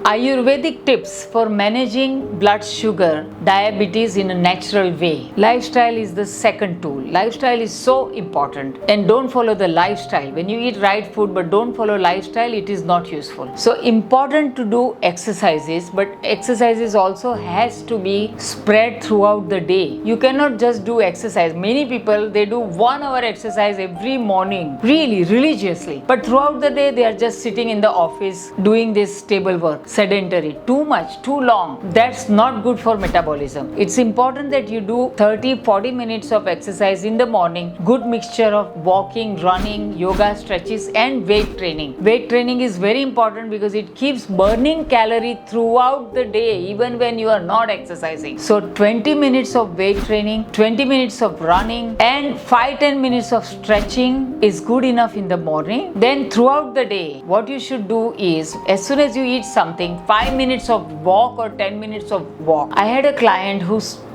Ayurvedic tips for managing blood sugar, diabetes in a natural way. Lifestyle is the second tool. Lifestyle is so important, and don't follow the lifestyle. When you eat right food but don't follow lifestyle, it is not useful. So important to do exercises, but exercises also has to be spread throughout the day. You cannot just do exercise. Many people, they do 1 hour exercise every morning, really religiously, but throughout the day they are just sitting in the office doing this table work. Sedentary, too much, too long. That's not good for metabolism. It's important that you do 30-40 minutes of exercise in the morning. Good mixture of walking, running, yoga, stretches and weight training. Weight training is very important because it keeps burning calorie throughout the day even when you are not exercising. So 20 minutes of weight training, 20 minutes of running and 5-10 minutes of stretching is good enough in the morning. Then throughout the day, what you should do is, as soon as you eat something, 5 minutes of walk or 10 minutes of walk. I had a client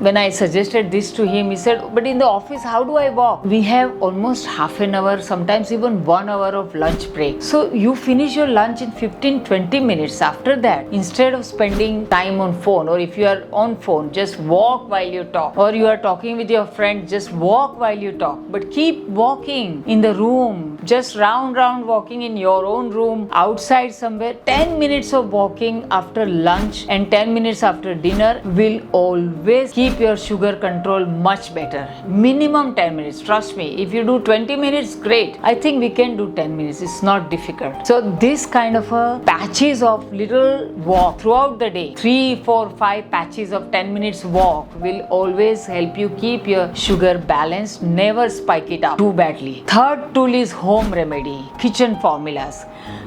when I suggested this to him, he said, but in the office, how do I walk? We have almost half an hour, sometimes even 1 hour of lunch break. So you finish your lunch in 15-20 minutes. After that, instead of spending time on phone, or if you are on phone, just walk while you talk, or you are talking with your friend, just walk while you talk, but keep walking in the room, just round walking in your own room, outside somewhere. 10 minutes of walking after lunch and 10 minutes after dinner will always keep your sugar control much better. Minimum 10 minutes. Trust me, if you do 20 minutes, great. I think we can do 10 minutes. It's not difficult. So this kind of patches of little walk throughout the day, 3, 4, 5 patches of 10 minutes walk will always help you keep your sugar balanced, never spike it up too badly. Third tool is home remedy, kitchen formulas.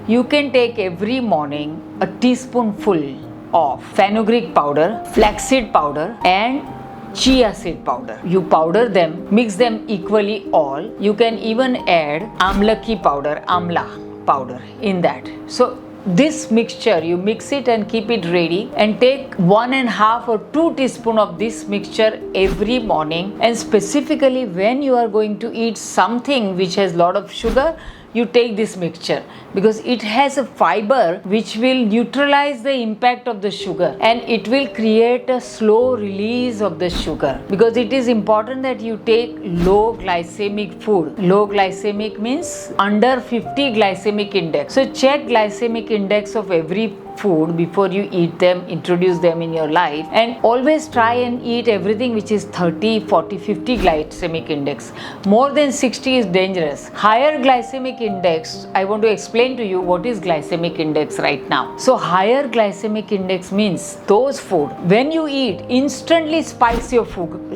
You can take every morning a teaspoonful of fenugreek powder, flaxseed powder and chia seed powder. You powder them, mix them equally all. You can even add amlaki powder, amla powder in that. So this mixture, you mix it and keep it ready and take 1.5 or 2 teaspoons of this mixture every morning. And specifically when you are going to eat something which has lot of sugar, you take this mixture because it has a fiber which will neutralize the impact of the sugar and it will create a slow release of the sugar, because it is important that you take low glycemic food. Low glycemic means under 50 glycemic index. So check glycemic index of every food before you eat them, introduce them in your life, and always try and eat everything which is 30, 40, 50 glycemic index. More than 60 is dangerous. Higher glycemic index, I want to explain to you what is glycemic index right now. So higher glycemic index means those food when you eat instantly spikes your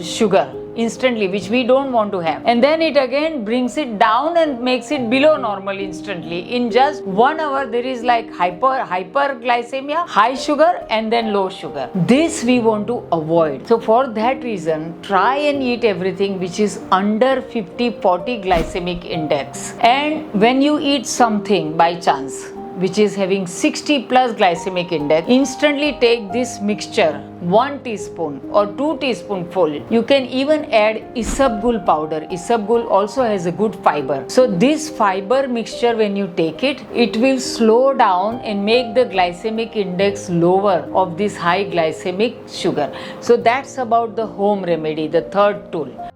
sugar instantly, which we don't want to have, and then it again brings it down and makes it below normal instantly. In just 1 hour there is like hyperglycemia, high sugar and then low sugar. This we want to avoid. So for that reason, try and eat everything which is under 50-40 glycemic index. And when you eat something by chance which is having 60 plus glycemic index, instantly take this mixture, 1 teaspoon or 2 teaspoonful. You can even add isabgol powder. Isabgol also has a good fiber. So this fiber mixture, when you take it, it will slow down and make the glycemic index lower of this high glycemic sugar. So that's about the home remedy, the third tool.